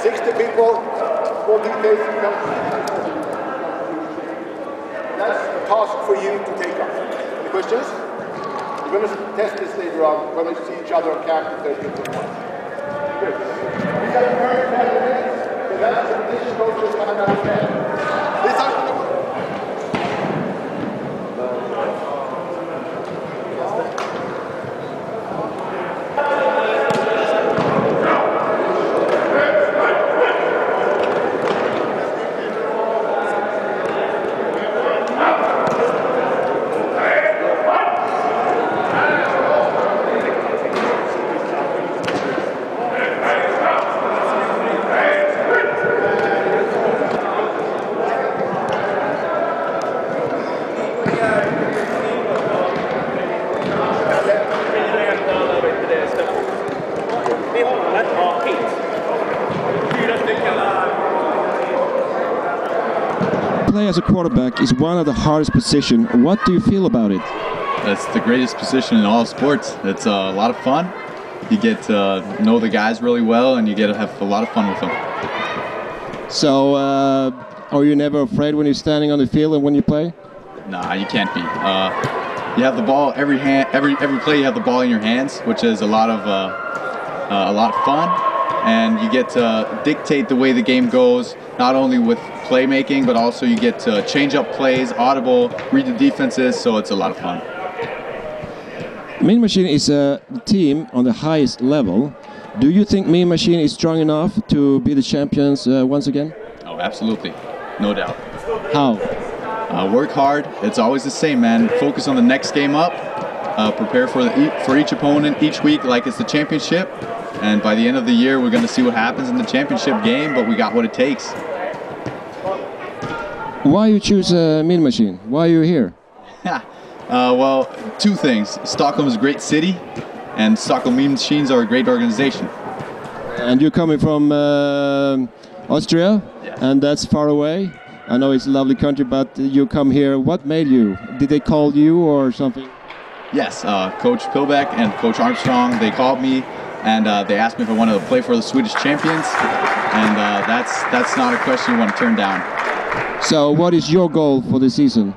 60 people, 40 cases. That's a task for you to take up. Any questions? We're going to test this later on when we see each other on camp. Good. We got a very 10 minutes, so that's the position coaches coming out of 10. This has to work. Play as a quarterback is one of the hardest positions. What do you feel about it? That's the greatest position in all sports. It's a lot of fun. You get to know the guys really well, and you get to have a lot of fun with them. So, are you never afraid when you're standing on the field and when you play? Nah, you can't be. You have the ball every play. You have the ball in your hands, which is a lot of fun, and you get to dictate the way the game goes. Not only with playmaking, but also you get to change up plays, audible, read the defenses, so it's a lot of fun. Mean Machine is a team on the highest level. Do you think Mean Machine is strong enough to be the champions once again? Oh, absolutely. No doubt. How? Work hard. It's always the same, man. Focus on the next game up. Prepare for each opponent each week like it's the championship. And by the end of the year, we're going to see what happens in the championship game, but we got what it takes. Why you choose Mean Machine? Why are you here? Well, two things. Stockholm is a great city, and Stockholm Mean Machines are a great organization. And you're coming from Austria, yes. And that's far away. I know it's a lovely country, but you come here. What made you? Did they call you or something? Yes, Coach Pilbeck and Coach Armstrong, they called me, and they asked me if I wanted to play for the Swedish champions, and that's not a question you want to turn down. So what is your goal for the season?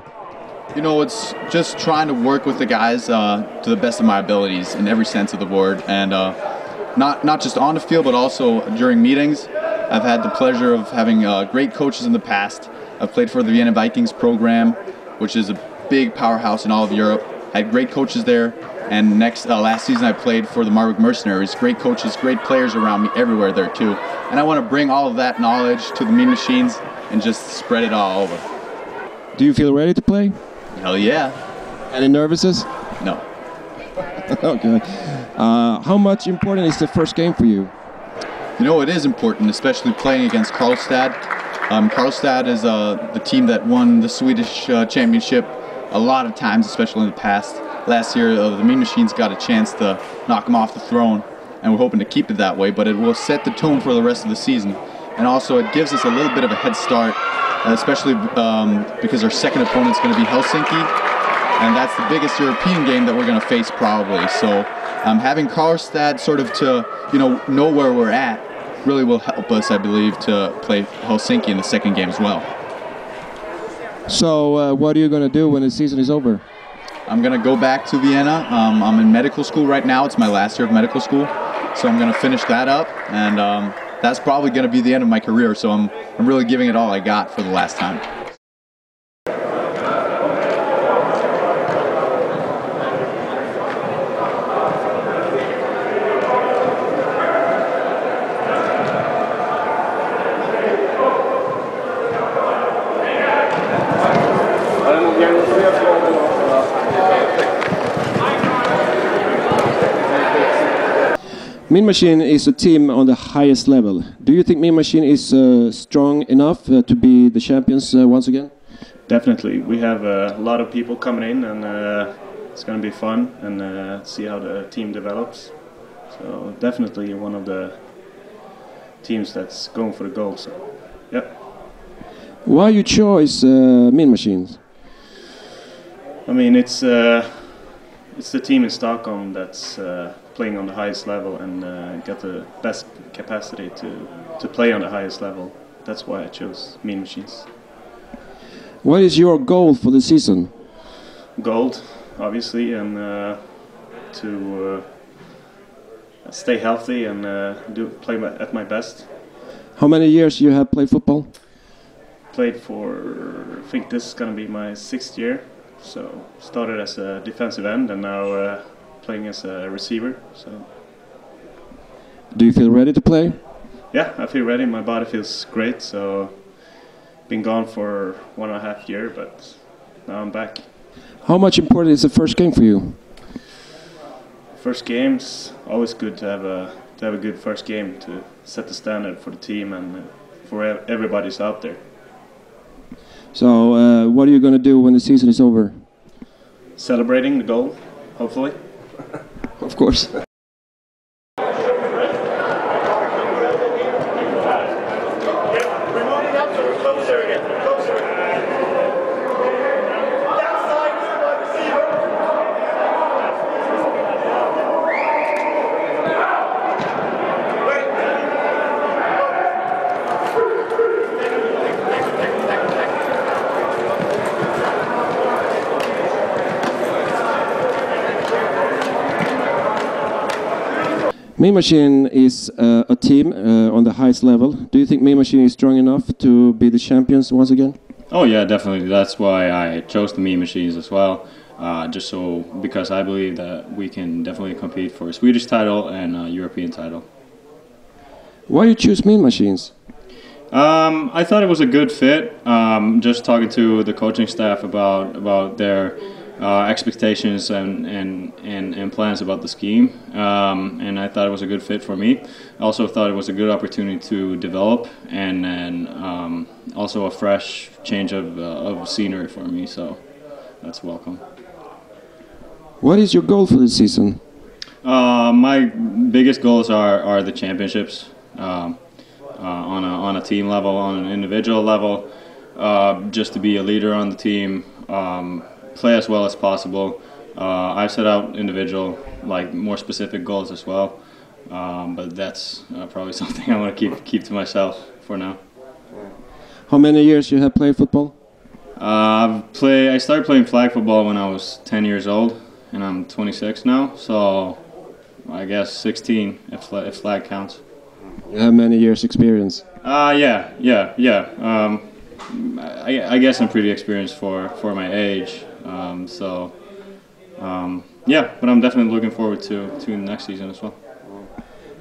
You know, it's just trying to work with the guys to the best of my abilities in every sense of the word, and not just on the field, but also during meetings. I've had the pleasure of having great coaches in the past. I've played for the Vienna Vikings program, which is a big powerhouse in all of Europe. I had great coaches there, and last season I played for the Marburg Mercenaries. Great coaches, great players around me everywhere there too. And I want to bring all of that knowledge to the Mean Machines and just spread it all over. Do you feel ready to play? Hell yeah. Any nervousness? No. Okay. How much important is the first game for you? You know, it is important, especially playing against Karlstad. Karlstad is the team that won the Swedish championship a lot of times, especially in the past. Last year, the Mean Machines got a chance to knock them off the throne, and we're hoping to keep it that way, but it will set the tone for the rest of the season. And also, it gives us a little bit of a head start, especially because our second opponent is going to be Helsinki, and that's the biggest European game that we're going to face probably. So having Karlstad sort of to know where we're at really will help us, I believe, to play Helsinki in the second game as well. So what are you going to do when the season is over? I'm going to go back to Vienna. I'm in medical school right now. It's my last year of medical school. So I'm going to finish that up, and that's probably going to be the end of my career. So I'm really giving it all I got for the last time. Mean Machine is a team on the highest level. Do you think Mean Machine is strong enough to be the champions once again? Definitely. We have a lot of people coming in, and it's going to be fun and see how the team develops. So definitely one of the teams that's going for the goal. So, yep. Why you choose Mean Machines? I mean, it's the team in Stockholm that's playing on the highest level and get the best capacity to play on the highest level. That's why I chose Mean Machines. What is your goal for the season? Gold, obviously, and to stay healthy and play at my best. How many years you have played football? Played for, I think this is going to be my 6th year. So started as a defensive end and now playing as a receiver. So. Do you feel ready to play? Yeah, I feel ready. My body feels great. So been gone for 1.5 years, but now I'm back. How much important is the first game for you? First game's always good to have a good first game to set the standard for the team and for everybody's out there. So, what are you going to do when the season is over? Celebrating the goal, hopefully. Of course. Mean Machine is a team on the highest level. Do you think Mean Machine is strong enough to be the champions once again? Oh yeah, definitely. That's why I chose the Mean Machines as well. Because I believe that we can definitely compete for a Swedish title and a European title. Why you choose Mean Machines? I thought it was a good fit. Just talking to the coaching staff about their expectations and plans about the scheme, and I thought it was a good fit for me. I also thought it was a good opportunity to develop and also a fresh change of scenery for me, so that's welcome. What is your goal for this season? My biggest goals are the championships on a team level, on an individual level, just to be a leader on the team, play as well as possible. I've set out individual, more specific goals as well, but that's probably something I want to keep to myself for now. How many years you have played football? I started playing flag football when I was 10 years old, and I'm 26 now, so I guess 16 if flag counts. You have many years experience. Yeah. I guess I'm pretty experienced for my age. Yeah, but I'm definitely looking forward to the next season as well.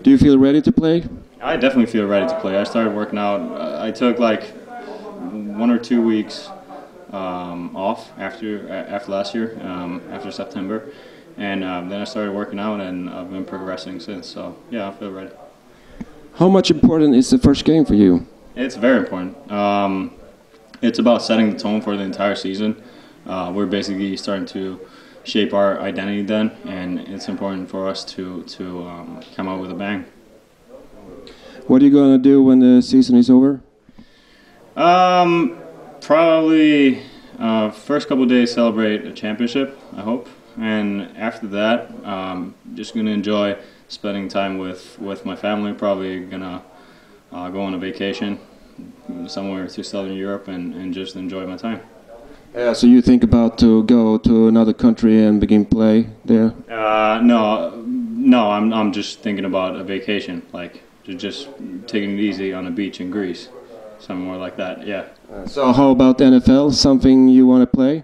Do you feel ready to play? I definitely feel ready to play. I started working out. I took 1 or 2 weeks off after last year, after September, and then I started working out, and I've been progressing since. So yeah, I feel ready. How much important is the first game for you? It's very important. It's about setting the tone for the entire season. We're basically starting to shape our identity then, and it's important for us to come out with a bang. What are you going to do when the season is over? Probably first couple of days celebrate a championship, I hope, and after that, just going to enjoy spending time with my family. Probably going to go on a vacation somewhere to Southern Europe and just enjoy my time. Yeah, so you think about to go to another country and begin play there? No, I'm just thinking about a vacation, just taking it easy on a beach in Greece, something more like that. Yeah. So how about NFL? Something you want to play?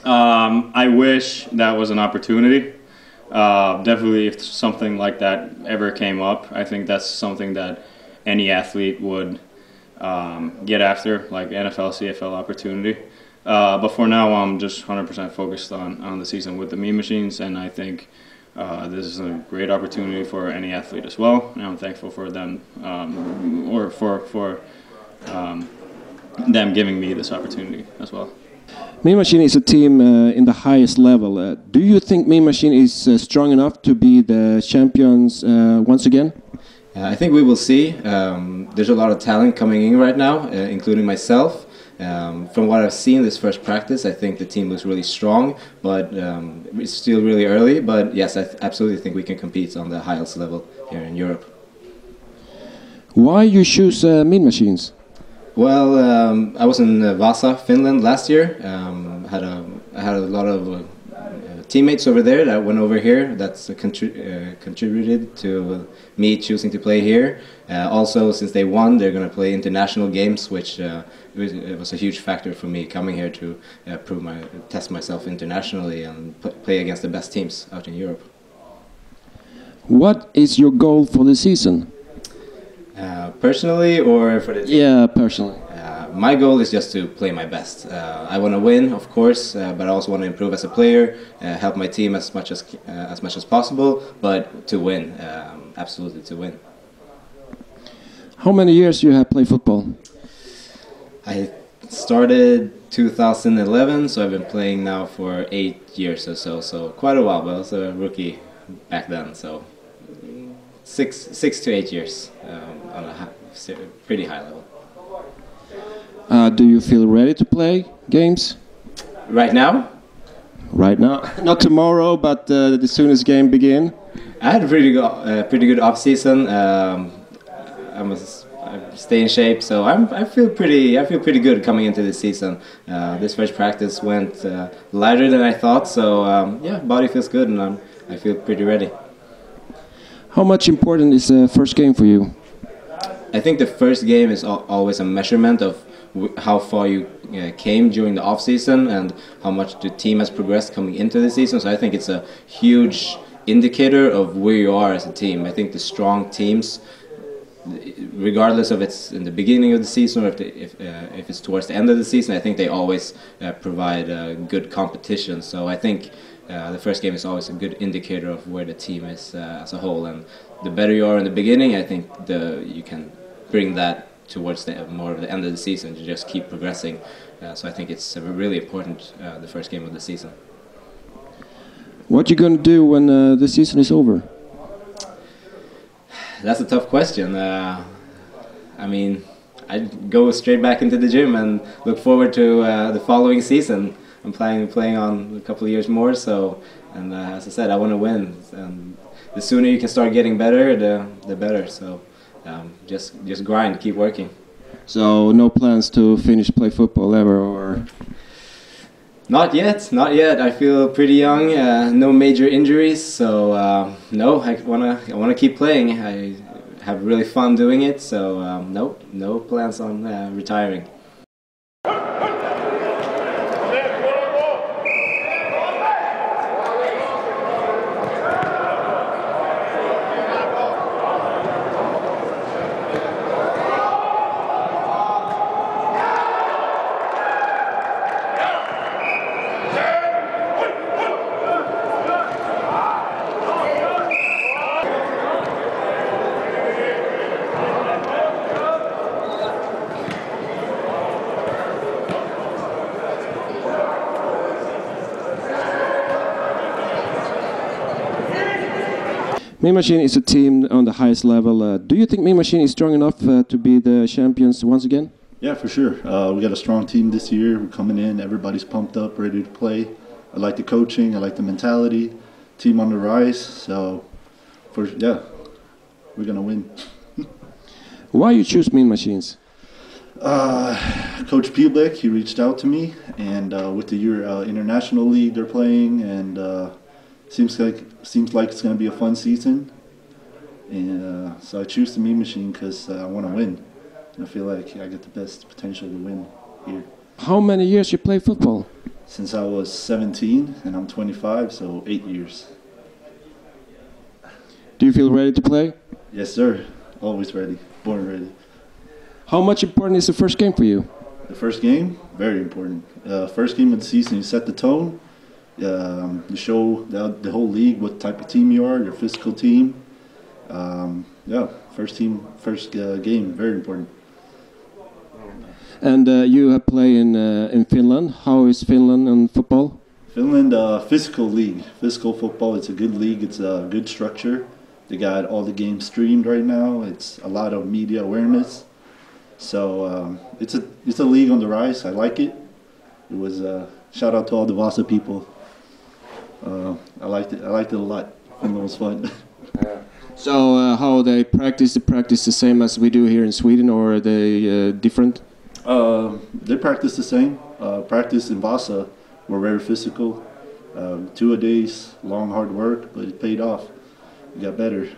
I wish that was an opportunity. Definitely, if something like that ever came up, I think that's something that any athlete would get after, like NFL, CFL opportunity. But for now, I'm just 100% focused on the season with the Mean Machines, and I think this is a great opportunity for any athlete as well. And I'm thankful for them, or for them giving me this opportunity as well. Mean Machine is a team in the highest level. Do you think Mean Machine is strong enough to be the champions once again? I think we will see. There's a lot of talent coming in right now, including myself. From what I've seen this first practice, I think the team looks really strong, but it's still really early. But yes, I absolutely think we can compete on the highest level here in Europe. Why you choose Mean Machines? Well, I was in Vasa, Finland last year. I had a lot of teammates over there that went over here. That's contributed to me choosing to play here. Also, since they won, they're going to play international games, which it was a huge factor for me coming here to test myself internationally and play against the best teams out in Europe. What is your goal for the season? Personally, or for the team? Yeah, personally. My goal is just to play my best. I want to win, of course, but I also want to improve as a player, help my team as much as possible, but to win, absolutely to win. How many years you have played football? I started 2011, so I've been playing now for 8 years or so. So quite a while, but I was a rookie back then. So 6 to 8 years on a pretty high level. Do you feel ready to play games? Right now? Right now, not tomorrow, but the soonest game begin. I had a pretty good off season. I stay in shape, so I feel pretty good coming into this season. This first practice went lighter than I thought, so yeah, body feels good, and I feel pretty ready. How much important is the first game for you? I think the first game is always a measurement of how far you came during the off season and how much the team has progressed coming into the season. So I think it's a huge indicator of where you are as a team. I think the strong teams, regardless of it's in the beginning of the season or if it's towards the end of the season, I think they always provide good competition. So I think the first game is always a good indicator of where the team is as a whole. And the better you are in the beginning, I think you can bring that towards more of the end of the season to just keep progressing. So I think it's really important, the first game of the season. What you going to do when the season is over? That's a tough question. I mean, I'd go straight back into the gym and look forward to the following season. I'm playing on a couple of years more, so, and as I said, I want to win. And the sooner you can start getting better, the better. So just grind, keep working. So no plans to play football ever, or? Not yet, not yet. I feel pretty young. No major injuries, so no. I wanna keep playing. I have really fun doing it, so no plans on retiring. Mean Machine is a team on the highest level. Do you think Mean Machine is strong enough to be the champions once again? Yeah, for sure. We got a strong team this year. We're coming in. Everybody's pumped up, ready to play. I like the coaching. I like the mentality. Team on the rise. So, we're gonna win. Why you choose Mean Machines? Coach Pielbeck, he reached out to me, and with the international league they're playing, and seems like it's going to be a fun season, and so I choose the Mean Machine because I want to win. I feel like I get the best potential to win here. How many years you play football? Since I was 17 and I'm 25, so 8 years. Do you feel ready to play? Yes, sir. Always ready. Born ready. How much important is the first game for you? The first game, very important. First game of the season, you set the tone. You show the whole league what type of team you are, your physical team. First game, very important. And you have played in Finland. How is Finland in football? Finland, physical league, physical football. It's a good league. It's a good structure. They got all the games streamed right now. It's a lot of media awareness. So it's a league on the rise. I like it. It was shout out to all the Vasa people. I liked it. I liked it a lot. It was fun. So how they practice the same as we do here in Sweden, or are they different? They practice the same. Practice in Vasa were very physical. 2 a days, long hard work, but it paid off. It got better.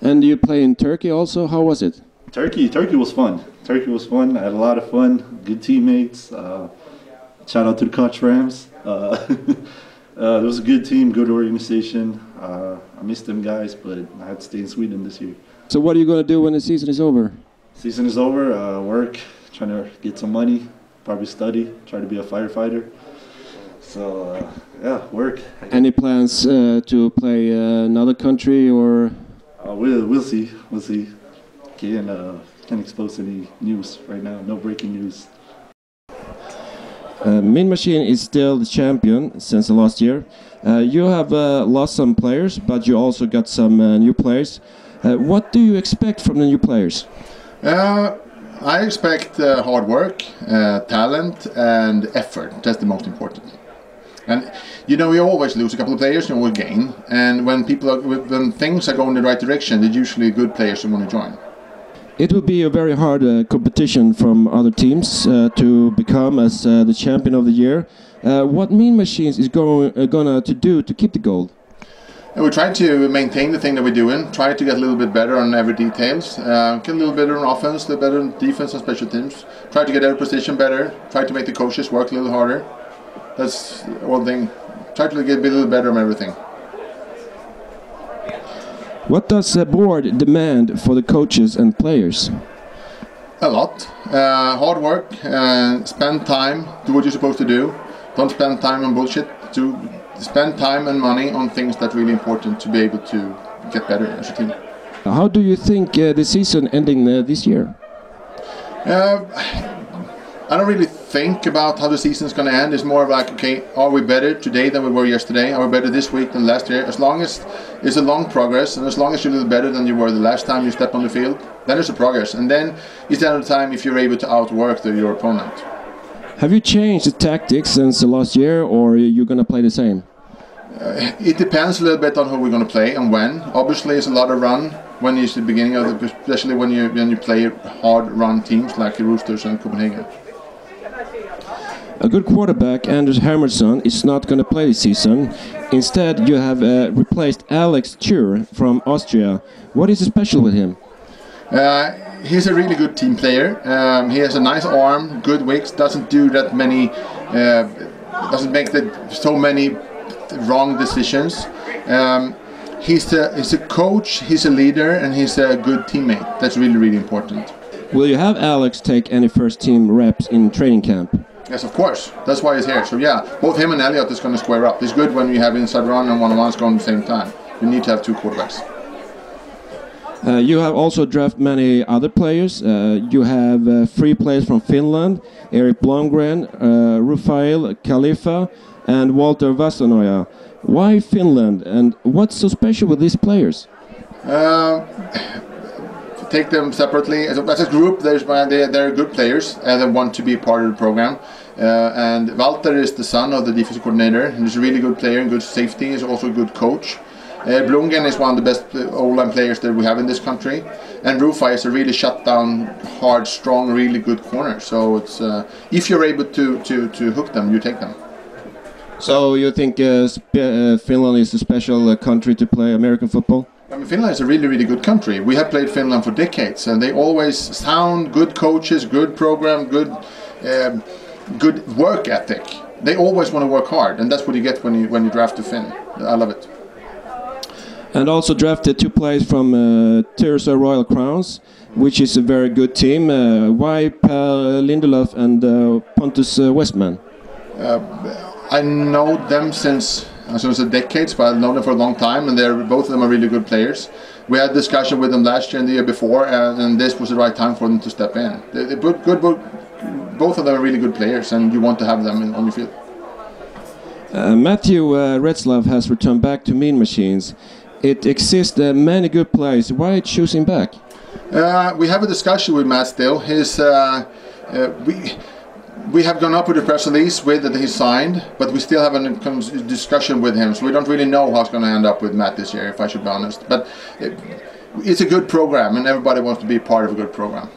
And you play in Turkey also. How was it? Turkey was fun. Turkey was fun. I had a lot of fun. Good teammates. Shout out to the Koch Rams. It was a good team, good organization. I missed them guys, but I had to stay in Sweden this year. So what are you going to do when the season is over? Season is over. Work, trying to get some money, probably study, try to be a firefighter. So yeah, work. Any plans to play another country, or? We'll see. We'll see. Can't expose any news right now. No breaking news. Mean Machine is still the champion since the last year. You have lost some players, but you also got some new players. What do you expect from the new players? I expect hard work, talent, and effort. That's the most important. And you know, we always lose a couple of players, and we gain. And when when things are going in the right direction, there's usually good players who want to join. It will be a very hard competition from other teams to become as the champion of the year. What Mean Machines is gonna to do to keep the gold? And we try to maintain the thing that we're doing, try to get a little bit better on every details, get a little better on offense, a little better on defense and special teams, try to get every position better, try to make the coaches work a little harder. That's one thing. Try to get a little better on everything. What does the board demand for the coaches and players? A lot. Hard work, spend time, do what you're supposed to do. Don't spend time on bullshit. To spend time and money on things that are really important to be able to get better as a team. How do you think the season ending this year? I don't really think about how the season's going to end. It's more of like, okay, are we better today than we were yesterday? Are we better this week than last year? As long as it's a long progress, and as long as you're a little better than you were the last time you stepped on the field, then it's a progress. And then it's the end of the time if you're able to outwork your opponent. Have you changed the tactics since the last year, or are you going to play the same? It depends a little bit on who we're going to play and when. Obviously, it's a lot of run when it's the beginning of the, especially when you play hard run teams like the Roosters and Copenhagen. A good quarterback, Anders Hermansson, is not going to play this season. Instead, you have replaced Alex Chur from Austria. What is special with him? He's a really good team player. He has a nice arm, good wicks, doesn't do that many, doesn't make so many wrong decisions. He's a coach, he's a leader, and he's a good teammate. That's really, really important. Will you have Alex take any first team reps in training camp? Yes, of course. That's why he's here. So yeah, both him and Elliot is going to square up. It's good when you have inside run and one-on-ones going at the same time. You need to have two quarterbacks. You have also drafted many other players. You have 3 players from Finland: Erik Blomgren, Rafael Khalifa, and Walter Vasanoja. Why Finland, and what's so special with these players? Take them separately. As a group, they're good players and they want to be part of the program. And Walter is the son of the defensive coordinator. He's a really good player and good safety. He's also a good coach. Blomgren is one of the best O-line players that we have in this country. And Rufai is a really shut-down, hard, strong, really good corner. So it's if you're able to hook them, you take them. So you think Finland is a special country to play American football? I mean, Finland is a really, really good country. We have played Finland for decades, and they always sound good coaches, good program, good work ethic. They always want to work hard, and that's what you get when you draft a Finn. I love it. And also drafted 2 players from Tyresö Royal Crowns, which is a very good team. Why Per Lindelöf and Pontus Westman? I know them since a decades, but I've known them for a long time, and both of them are really good players. We had a discussion with them last year and the year before, and this was the right time for them to step in. Both of them are really good players, and you want to have them on your field. Matthew Retzlaff has returned back to Mean Machines. It exists many good players. Why choosing back? We have a discussion with Matt still. We have gone up with a press release with that he signed, but we still have a discussion with him, so we don't really know how it's going to end up with Matt this year, if I should be honest. But it's a good program, and everybody wants to be part of a good program.